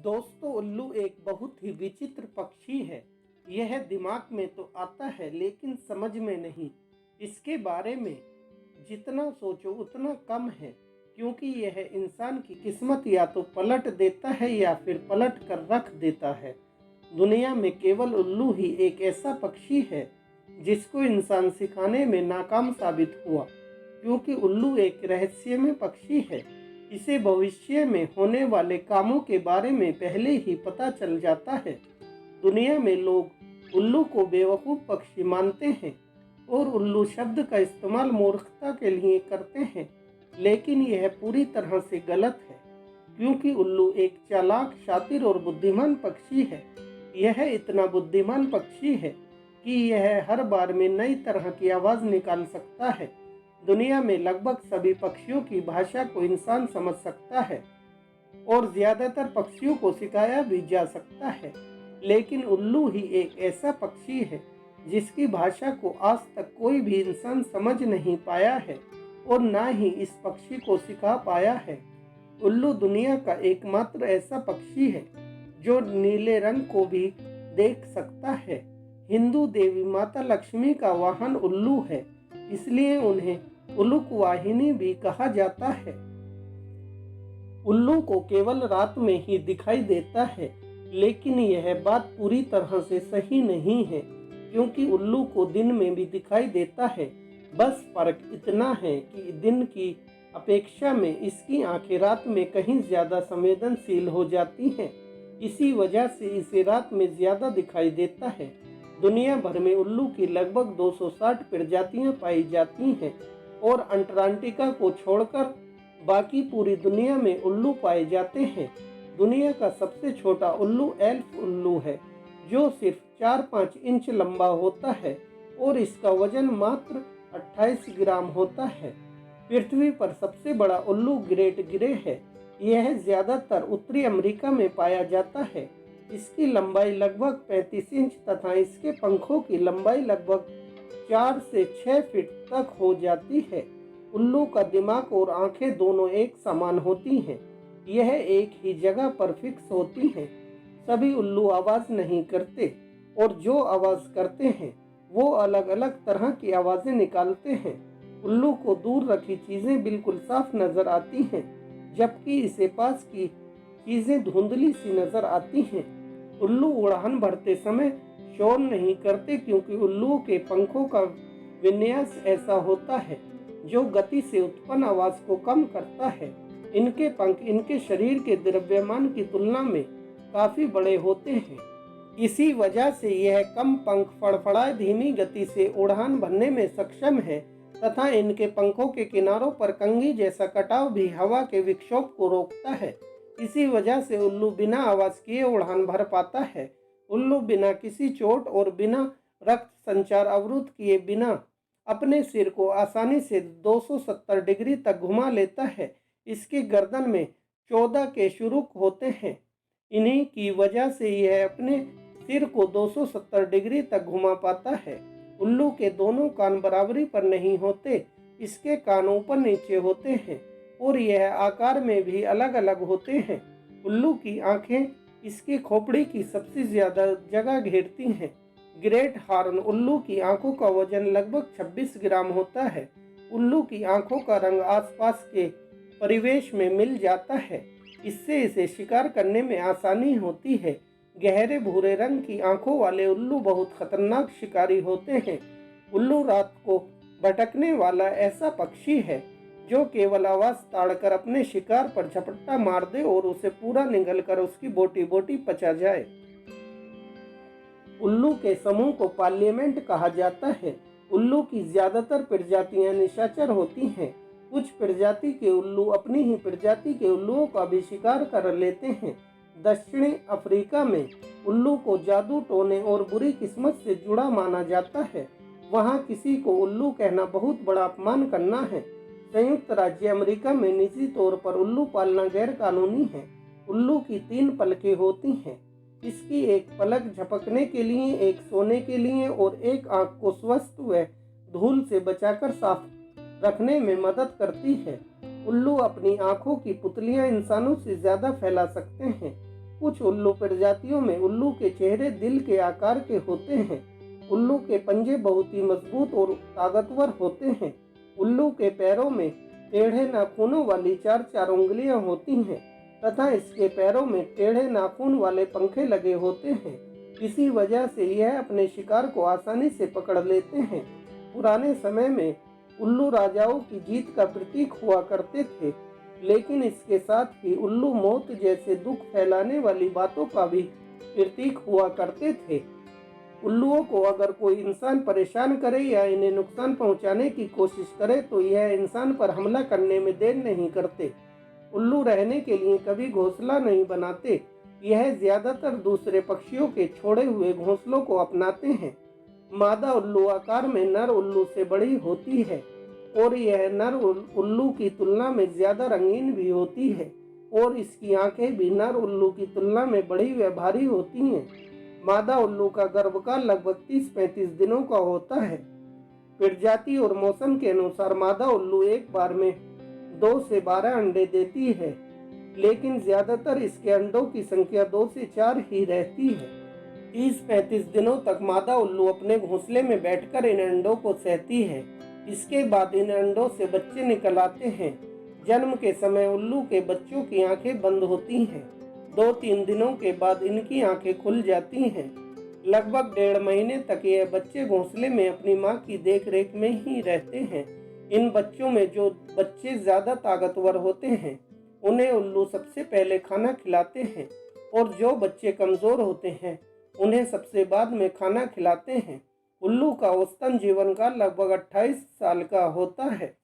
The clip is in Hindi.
दोस्तों, उल्लू एक बहुत ही विचित्र पक्षी है। यह दिमाग में तो आता है लेकिन समझ में नहीं। इसके बारे में जितना सोचो उतना कम है, क्योंकि यह इंसान की किस्मत या तो पलट देता है या फिर पलट कर रख देता है। दुनिया में केवल उल्लू ही एक ऐसा पक्षी है जिसको इंसान सिखाने में नाकाम साबित हुआ, क्योंकि उल्लू एक रहस्यमय पक्षी है। इसे भविष्य में होने वाले कामों के बारे में पहले ही पता चल जाता है। दुनिया में लोग उल्लू को बेवकूफ़ पक्षी मानते हैं और उल्लू शब्द का इस्तेमाल मूर्खता के लिए करते हैं, लेकिन यह पूरी तरह से गलत है, क्योंकि उल्लू एक चालाक, शातिर और बुद्धिमान पक्षी है। यह इतना बुद्धिमान पक्षी है कि यह हर बार में नई तरह की आवाज़ निकाल सकता है। दुनिया में लगभग सभी पक्षियों की भाषा को इंसान समझ सकता है और ज़्यादातर पक्षियों को सिखाया भी जा सकता है, लेकिन उल्लू ही एक ऐसा पक्षी है जिसकी भाषा को आज तक कोई भी इंसान समझ नहीं पाया है और ना ही इस पक्षी को सिखा पाया है। उल्लू दुनिया का एकमात्र ऐसा पक्षी है जो नीले रंग को भी देख सकता है। हिंदू देवी माता लक्ष्मी का वाहन उल्लू है, इसलिए उन्हें उल्लूक वाहिनी भी कहा जाता है। उल्लू को केवल रात में ही दिखाई देता है, लेकिन यह बात पूरी तरह से सही नहीं है, क्योंकि उल्लू को दिन में भी दिखाई देता है। बस फर्क इतना है कि दिन की अपेक्षा में इसकी आंखें रात में कहीं ज़्यादा संवेदनशील हो जाती हैं। इसी वजह से इसे रात में ज़्यादा दिखाई देता है। दुनिया भर में उल्लू की लगभग 260 प्रजातियां पाई जाती हैं और अंटार्कटिका को छोड़कर बाकी पूरी दुनिया में उल्लू पाए जाते हैं। दुनिया का सबसे छोटा उल्लू एल्फ उल्लू है, जो सिर्फ 4-5 इंच लंबा होता है और इसका वजन मात्र 28 ग्राम होता है। पृथ्वी पर सबसे बड़ा उल्लू ग्रेट ग्रे है। यह ज़्यादातर उत्तरी अमेरिका में पाया जाता है। इसकी लंबाई लगभग 35 इंच तथा इसके पंखों की लंबाई लगभग 4 से 6 फीट तक हो जाती है। उल्लू का दिमाग और आंखें दोनों एक समान होती हैं। यह एक ही जगह पर फिक्स होती हैं। सभी उल्लू आवाज़ नहीं करते और जो आवाज़ करते हैं वो अलग अलग तरह की आवाज़ें निकालते हैं। उल्लू को दूर रखी चीज़ें बिल्कुल साफ नज़र आती हैं, जबकि इसे पास की चीज़ें धुंधली सी नज़र आती हैं। उल्लू उड़ान भरते समय शोर नहीं करते, क्योंकि उल्लुओं के पंखों का विन्यास ऐसा होता है जो गति से उत्पन्न आवाज़ को कम करता है। इनके पंख इनके शरीर के द्रव्यमान की तुलना में काफ़ी बड़े होते हैं। इसी वजह से यह कम पंख फड़फड़ाए धीमी गति से उड़ान भरने में सक्षम है तथा इनके पंखों के किनारों पर कंघी जैसा कटाव भी हवा के विक्षोभ को रोकता है। इसी वजह से उल्लू बिना आवाज़ किए उड़ान भर पाता है। उल्लू बिना किसी चोट और बिना रक्त संचार अवरुद्ध किए बिना अपने सिर को आसानी से 270 डिग्री तक घुमा लेता है। इसकी गर्दन में 14 केशरुक होते हैं। इन्हीं की वजह से यह अपने सिर को 270 डिग्री तक घुमा पाता है। उल्लू के दोनों कान बराबरी पर नहीं होते। इसके कान ऊपर नीचे होते हैं और यह आकार में भी अलग अलग होते हैं। उल्लू की आंखें इसकी खोपड़ी की सबसे ज़्यादा जगह घेरती हैं। ग्रेट हॉर्न उल्लू की आंखों का वजन लगभग 26 ग्राम होता है। उल्लू की आंखों का रंग आसपास के परिवेश में मिल जाता है, इससे इसे शिकार करने में आसानी होती है। गहरे भूरे रंग की आंखों वाले उल्लू बहुत खतरनाक शिकारी होते हैं। उल्लू रात को भटकने वाला ऐसा पक्षी है जो केवल आवाज़ ताड़कर अपने शिकार पर झपट्टा मार दे और उसे पूरा निगलकर उसकी बोटी बोटी पचा जाए। उल्लू के समूह को पार्लियामेंट कहा जाता है। उल्लू की ज़्यादातर प्रजातियां निशाचर होती हैं। कुछ प्रजाति के उल्लू अपनी ही प्रजाति के उल्लुओं का भी शिकार कर लेते हैं। दक्षिणी अफ्रीका में उल्लू को जादू टोने और बुरी किस्मत से जुड़ा माना जाता है। वहाँ किसी को उल्लू कहना बहुत बड़ा अपमान करना है। संयुक्त राज्य अमेरिका में निजी तौर पर उल्लू पालना गैर कानूनी है। उल्लू की 3 पलकें होती हैं। इसकी एक पलक झपकने के लिए, एक सोने के लिए और एक आंख को स्वस्थ व धूल से बचाकर साफ रखने में मदद करती है। उल्लू अपनी आंखों की पुतलियां इंसानों से ज़्यादा फैला सकते हैं। कुछ उल्लू प्रजातियों में उल्लू के चेहरे दिल के आकार के होते हैं। उल्लू के पंजे बहुत ही मजबूत और ताकतवर होते हैं। उल्लू के पैरों में टेढ़े नाखूनों वाली 4-4 उंगलियां होती हैं तथा इसके पैरों में टेढ़े नाखून वाले पंखे लगे होते हैं। इसी वजह से यह अपने शिकार को आसानी से पकड़ लेते हैं। पुराने समय में उल्लू राजाओं की जीत का प्रतीक हुआ करते थे, लेकिन इसके साथ ही उल्लू मौत जैसे दुख फैलाने वाली बातों का भी प्रतीक हुआ करते थे। उल्लुओं को अगर कोई इंसान परेशान करे या इन्हें नुकसान पहुंचाने की कोशिश करे तो यह इंसान पर हमला करने में देर नहीं करते। उल्लू रहने के लिए कभी घोंसला नहीं बनाते। यह ज्यादातर दूसरे पक्षियों के छोड़े हुए घोंसलों को अपनाते हैं। मादा उल्लू आकार में नर उल्लू से बड़ी होती है और यह नर उल्लू की तुलना में ज्यादा रंगीन भी होती है और इसकी आंखें भी नर उल्लू की तुलना में बड़ी व भारी होती हैं। मादा उल्लू का गर्भकाल लगभग 30-35 दिनों का होता है। प्रजाति और मौसम के अनुसार मादा उल्लू एक बार में 2 से 12 अंडे देती है, लेकिन ज्यादातर इसके अंडों की संख्या 2 से 4 ही रहती है। 30-35 दिनों तक मादा उल्लू अपने घोंसले में बैठकर इन अंडों को सहती है। इसके बाद इन अंडों से बच्चे निकल आते हैं। जन्म के समय उल्लू के बच्चों की आंखें बंद होती हैं। 2-3 दिनों के बाद इनकी आंखें खुल जाती हैं। लगभग 1.5 महीने तक यह बच्चे घोंसले में अपनी मां की देखरेख में ही रहते हैं। इन बच्चों में जो बच्चे ज्यादा ताकतवर होते हैं उन्हें उल्लू सबसे पहले खाना खिलाते हैं और जो बच्चे कमजोर होते हैं उन्हें सबसे बाद में खाना खिलाते हैं। उल्लू का औसतन जीवन काल लगभग 28 साल का होता है।